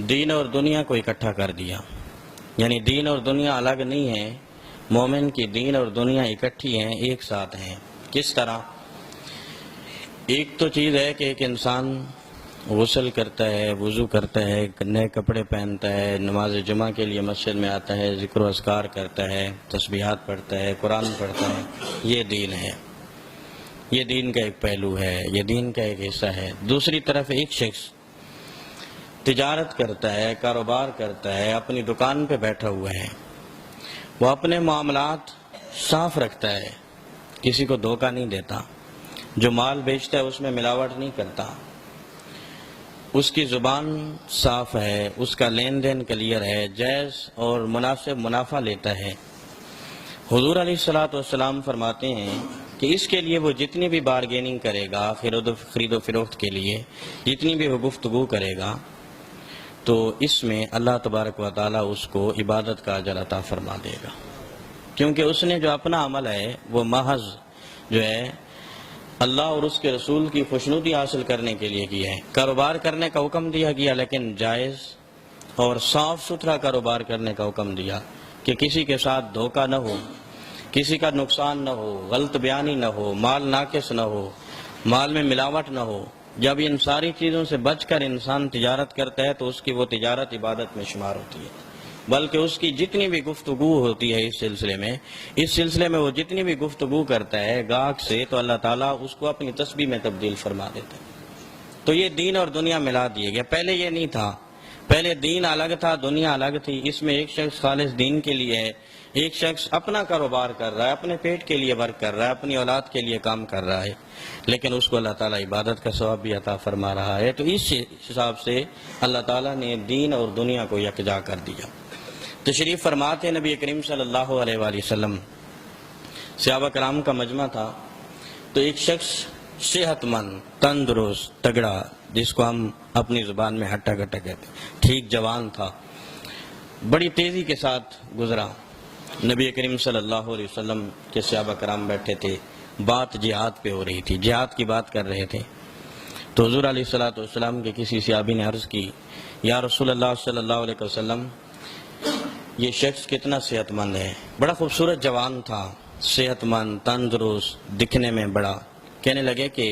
دین اور دنیا کو اکٹھا کر دیا، یعنی دین اور دنیا الگ نہیں ہے، مومن کی دین اور دنیا اکٹھی ہیں، ایک ساتھ ہیں۔ کس طرح؟ ایک تو چیز ہے کہ ایک انسان غسل کرتا ہے، وضو کرتا ہے، نئے کپڑے پہنتا ہے، نماز جمعہ کے لیے مسجد میں آتا ہے، ذکر و اذکار کرتا ہے، تسبیحات پڑھتا ہے، قرآن پڑھتا ہے، یہ دین ہے، یہ دین کا ایک پہلو ہے، یہ دین کا ایک حصہ ہے۔ دوسری طرف ایک شخص تجارت کرتا ہے، کاروبار کرتا ہے، اپنی دکان پہ بیٹھا ہوا ہے، وہ اپنے معاملات صاف رکھتا ہے، کسی کو دھوکہ نہیں دیتا، جو مال بیچتا ہے اس میں ملاوٹ نہیں کرتا، اس کی زبان صاف ہے، اس کا لین دین کلیئر ہے، جائز اور مناسب منافع لیتا ہے۔ حضور علیہ الصلوۃ والسلام فرماتے ہیں کہ اس کے لیے وہ جتنی بھی بارگیننگ کرے گا، خرید و فروخت کے لیے جتنی بھی وہ گفتگو کرے گا، تو اس میں اللہ تبارک و تعالیٰ اس کو عبادت کا اجر عطا فرما دے گا، کیونکہ اس نے جو اپنا عمل ہے وہ محض جو ہے اللہ اور اس کے رسول کی خوشنودی حاصل کرنے کے لیے کیا ہے۔ کاروبار کرنے کا حکم دیا گیا، لیکن جائز اور صاف ستھرا کاروبار کرنے کا حکم دیا کہ کسی کے ساتھ دھوکہ نہ ہو، کسی کا نقصان نہ ہو، غلط بیانی نہ ہو، مال ناقص نہ ہو، مال میں ملاوٹ نہ ہو۔ جب ان ساری چیزوں سے بچ کر انسان تجارت کرتا ہے تو اس کی وہ تجارت عبادت میں شمار ہوتی ہے، بلکہ اس کی جتنی بھی گفتگو ہوتی ہے اس سلسلے میں وہ جتنی بھی گفتگو کرتا ہے گاہک سے، تو اللہ تعالیٰ اس کو اپنی تسبیح میں تبدیل فرما دیتا ہے۔ تو یہ دین اور دنیا ملا دیے گیا، پہلے یہ نہیں تھا، پہلے دین الگ تھا، دنیا الگ تھی۔ اس میں ایک شخص خالص دین کے لیے ہے، ایک شخص اپنا کاروبار کر رہا ہے، اپنے پیٹ کے لیے ورک کر رہا ہے، اپنی اولاد کے لیے کام کر رہا ہے، لیکن اس کو اللہ تعالیٰ عبادت کا ثواب بھی عطا فرما رہا ہے۔ تو اس حساب سے اللہ تعالیٰ نے دین اور دنیا کو یکجا کر دیا۔ تشریف فرماتے نبی کریم صلی اللہ علیہ وآلہ وسلم، صحابہ کرام کا مجمع تھا، تو ایک شخص صحت مند، تندرست، تگڑا، جس کو ہم اپنی زبان میں ہٹا کٹا کہتے ہیں، ٹھیک جوان تھا، بڑی تیزی کے ساتھ گزرا۔ نبی کریم صلی اللہ علیہ وسلم کے صحابہ کرام بیٹھے تھے، بات جہاد پہ ہو رہی تھی، جہاد کی بات کر رہے تھے۔ تو حضور علیہ الصلوۃ والسلام کے کسی صحابی نے عرض کی، یا رسول اللہ صلی اللہ علیہ وسلم، یہ شخص کتنا صحت مند ہے، بڑا خوبصورت جوان تھا، صحت مند، تندرست، دکھنے میں بڑا۔ کہنے لگے کہ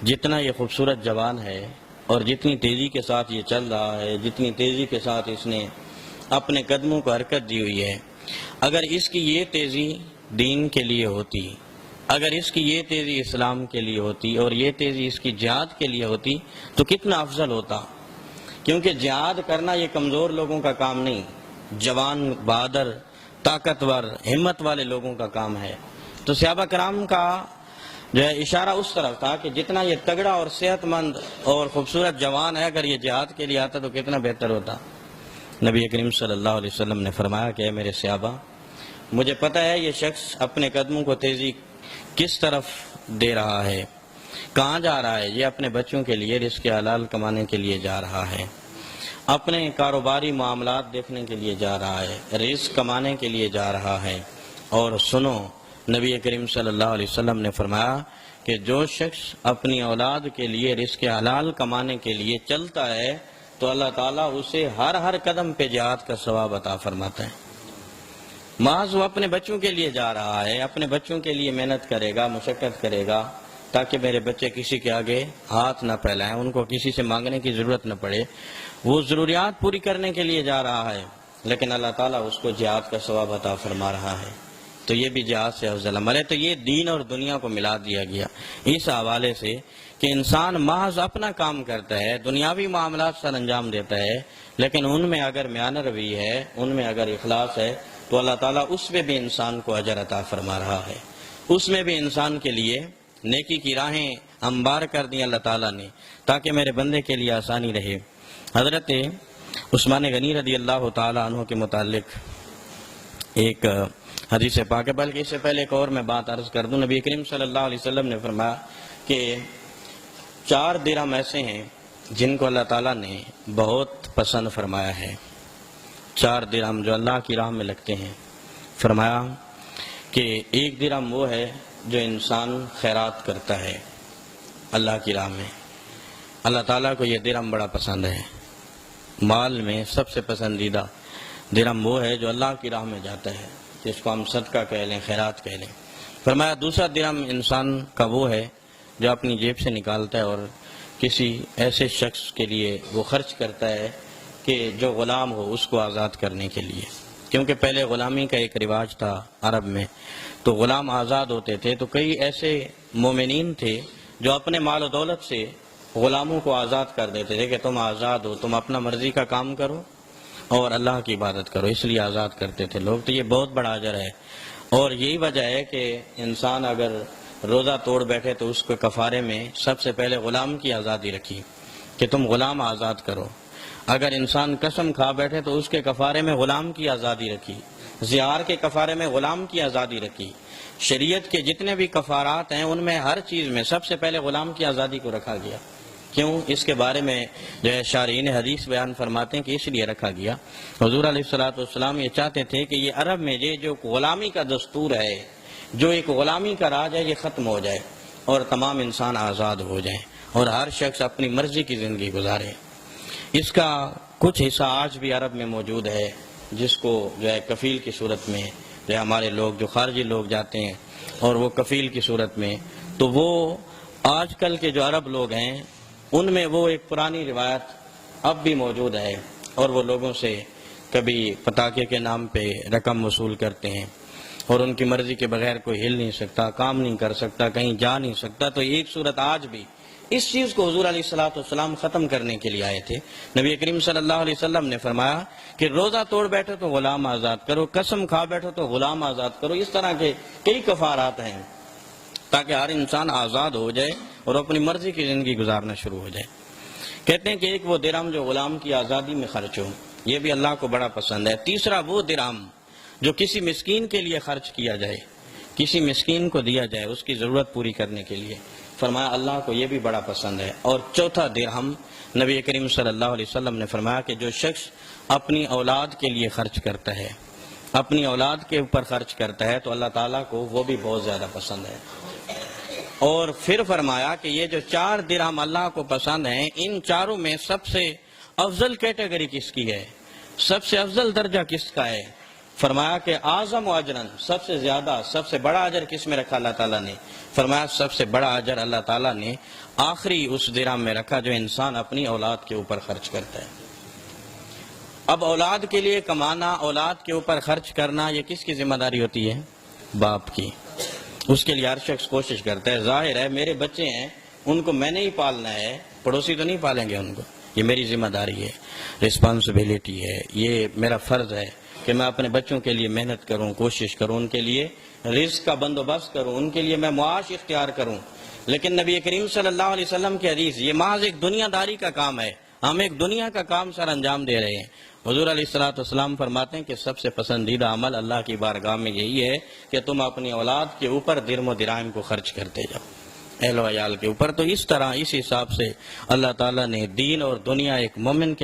جتنا یہ خوبصورت جوان ہے اور جتنی تیزی کے ساتھ یہ چل رہا ہے، جتنی تیزی کے ساتھ اس نے اپنے قدموں کو حرکت دی ہوئی ہے، اگر اس کی یہ تیزی دین کے لیے ہوتی، اگر اس کی یہ تیزی اسلام کے لیے ہوتی اور یہ تیزی اس کی جہاد کے لیے ہوتی تو کتنا افضل ہوتا، کیونکہ جہاد کرنا یہ کمزور لوگوں کا کام نہیں، جوان، بہادر، طاقتور، ہمت والے لوگوں کا کام ہے۔ تو صحابہ کرام کا جو ہے اشارہ اس طرف تھا کہ جتنا یہ تگڑا اور صحت مند اور خوبصورت جوان ہے، اگر یہ جہاد کے لیے آتا تو کتنا بہتر ہوتا۔ نبی کریم صلی اللہ علیہ وسلم نے فرمایا کہ اے میرے صحابہ، مجھے پتہ ہے یہ شخص اپنے قدموں کو تیزی کس طرف دے رہا ہے، کہاں جا رہا ہے۔ یہ اپنے بچوں کے لیے رزق حلال کمانے کے لیے جا رہا ہے، اپنے کاروباری معاملات دیکھنے کے لیے جا رہا ہے، رزق کمانے کے لیے جا رہا ہے۔ اور سنو، نبی کریم صلی اللہ علیہ وسلم نے فرمایا کہ جو شخص اپنی اولاد کے لیے رزق حلال کمانے کے لیے چلتا ہے تو اللہ تعالیٰ اسے ہر قدم پہ جہاد کا ثواب عطا فرماتا ہے۔ محض وہ اپنے بچوں کے لیے جا رہا ہے، اپنے بچوں کے لیے محنت کرے گا، مشقت کرے گا، تاکہ میرے بچے کسی کے آگے ہاتھ نہ پھیلائیں، ان کو کسی سے مانگنے کی ضرورت نہ پڑے، وہ ضروریات پوری کرنے کے لیے جا رہا ہے، لیکن اللہ تعالیٰ اس کو جہاد کا ثواب عطا فرما رہا ہے۔ تو یہ بھی جہاد سے افضل عمل ہے۔ تو یہ دین اور دنیا کو ملا دیا گیا اس حوالے سے کہ انسان محض اپنا کام کرتا ہے، دنیاوی معاملات سر انجام دیتا ہے، لیکن ان میں اگر میانہ روی ہے، ان میں اگر اخلاص ہے، تو اللہ تعالیٰ اس میں بھی انسان کو اجر عطا فرما رہا ہے، اس میں بھی انسان کے لیے نیکی کی راہیں ہموار کر دی اللہ تعالیٰ نے، تاکہ میرے بندے کے لیے آسانی رہے۔ حضرت عثمان غنی رضی اللہ تعالیٰ عنہ کے متعلق ایک حدیث پاک ہے، بلکہ اس سے پہلے ایک اور میں بات عرض کر دوں۔ نبی کریم صلی اللہ علیہ وسلم نے فرمایا کہ 4 درہم ایسے ہیں جن کو اللہ تعالیٰ نے بہت پسند فرمایا ہے۔ 4 درہم جو اللہ کی راہ میں لگتے ہیں، فرمایا کہ 1 درہم وہ ہے جو انسان خیرات کرتا ہے اللہ کی راہ میں، اللہ تعالیٰ کو یہ درہم بڑا پسند ہے۔ مال میں سب سے پسندیدہ درہم وہ ہے جو اللہ کی راہ میں جاتا ہے، جس کو ہم صدقہ کہہ لیں، خیرات کہہ لیں۔ فرمایا دوسرا درہم انسان کا وہ ہے جو اپنی جیب سے نکالتا ہے اور کسی ایسے شخص کے لیے وہ خرچ کرتا ہے کہ جو غلام ہو، اس کو آزاد کرنے کے لیے، کیونکہ پہلے غلامی کا ایک رواج تھا عرب میں، تو غلام آزاد ہوتے تھے، تو کئی ایسے مومنین تھے جو اپنے مال و دولت سے غلاموں کو آزاد کر دیتے تھے کہ تم آزاد ہو، تم اپنا مرضی کا کام کرو اور اللہ کی عبادت کرو، اس لیے آزاد کرتے تھے لوگ۔ تو یہ بہت بڑا اجر ہے، اور یہی وجہ ہے کہ انسان اگر روزہ توڑ بیٹھے تو اس کے کفارے میں سب سے پہلے غلام کی آزادی رکھی کہ تم غلام آزاد کرو۔ اگر انسان قسم کھا بیٹھے تو اس کے کفارے میں غلام کی آزادی رکھی، زہار کے کفارے میں غلام کی آزادی رکھی۔ شریعت کے جتنے بھی کفارات ہیں ان میں ہر چیز میں سب سے پہلے غلام کی آزادی کو رکھا گیا۔ کیوں؟ اس کے بارے میں جو ہے شارحین حدیث بیان فرماتے ہیں کہ اس لیے رکھا گیا، حضور علیہ الصلوۃ والسلام یہ چاہتے تھے کہ یہ عرب میں یہ جو غلامی کا دستور ہے، جو ایک غلامی کا راج ہے، یہ ختم ہو جائے اور تمام انسان آزاد ہو جائیں اور ہر شخص اپنی مرضی کی زندگی گزارے۔ اس کا کچھ حصہ آج بھی عرب میں موجود ہے، جس کو جو ہے کفیل کی صورت میں جو ہمارے لوگ جو خارجی لوگ جاتے ہیں اور وہ کفیل کی صورت میں، تو وہ آج کل کے جو عرب لوگ ہیں ان میں وہ ایک پرانی روایت اب بھی موجود ہے، اور وہ لوگوں سے کبھی پتاکے کے نام پہ رقم وصول کرتے ہیں اور ان کی مرضی کے بغیر کوئی ہل نہیں سکتا، کام نہیں کر سکتا، کہیں جا نہیں سکتا۔ تو ایک صورت آج بھی اس چیز کو حضور علیہ الصلوۃ والسلام ختم کرنے کے لیے آئے تھے۔ نبی کریم صلی اللہ علیہ وسلم نے فرمایا کہ روزہ توڑ بیٹھو تو غلام آزاد کرو، قسم کھا بیٹھو تو غلام آزاد کرو۔ اس طرح کے کئی کفارات ہیں تاکہ ہر انسان آزاد ہو جائے اور اپنی مرضی کی زندگی گزارنا شروع ہو جائے۔ کہتے ہیں کہ ایک وہ درہم جو غلام کی آزادی میں خرچ ہو، یہ بھی اللہ کو بڑا پسند ہے۔ تیسرا وہ درہم جو کسی مسکین کے لیے خرچ کیا جائے، کسی مسکین کو دیا جائے اس کی ضرورت پوری کرنے کے لیے، فرمایا اللہ کو یہ بھی بڑا پسند ہے۔ اور چوتھا درہم نبی کریم صلی اللہ علیہ وسلم نے فرمایا کہ جو شخص اپنی اولاد کے لیے خرچ کرتا ہے، اپنی اولاد کے اوپر خرچ کرتا ہے، تو اللہ تعالیٰ کو وہ بھی بہت زیادہ پسند ہے۔ اور پھر فرمایا کہ یہ جو 4 درہم اللہ کو پسند ہیں، ان چاروں میں سب سے افضل کیٹیگری کس کی ہے، سب سے افضل درجہ کس کا ہے؟ فرمایا کہ اعظم اجرن، سب سے زیادہ، سب سے بڑا اجر کس میں رکھا اللہ تعالیٰ نے؟ فرمایا سب سے بڑا اجر اللہ تعالیٰ نے آخری اس درہم میں رکھا جو انسان اپنی اولاد کے اوپر خرچ کرتا ہے۔ اب اولاد کے لیے کمانا، اولاد کے اوپر خرچ کرنا، یہ کس کی ذمہ داری ہوتی ہے؟ باپ کی۔ اس کے لیے ہر شخص کوشش کرتا ہے، ظاہر ہے میرے بچے ہیں، ان کو میں نے ہی پالنا ہے، پڑوسی تو نہیں پالیں گے ان کو، یہ میری ذمہ داری ہے، رسپانسبلٹی ہے، یہ میرا فرض ہے کہ میں اپنے بچوں کے لیے محنت کروں، کوشش کروں، ان کے لیے رزق کا بندوبست کروں، ان کے لیے میں معاش اختیار کروں۔ لیکن نبی کریم صلی اللہ علیہ وسلم کی حدیث، یہ محض ایک دنیا داری کا کام ہے، ہم ایک دنیا کا کام سر انجام دے رہے ہیں۔ حضور علیہ الصلوۃ والسلام فرماتے ہیں کہ سب سے پسندیدہ عمل اللہ کی بارگاہ میں یہی ہے کہ تم اپنی اولاد کے اوپر درہم و دراہم کو خرچ کرتے جاؤ، اہل و عیال کے اوپر۔ تو اس طرح، اس حساب سے اللہ تعالیٰ نے دین اور دنیا ایک مومن کے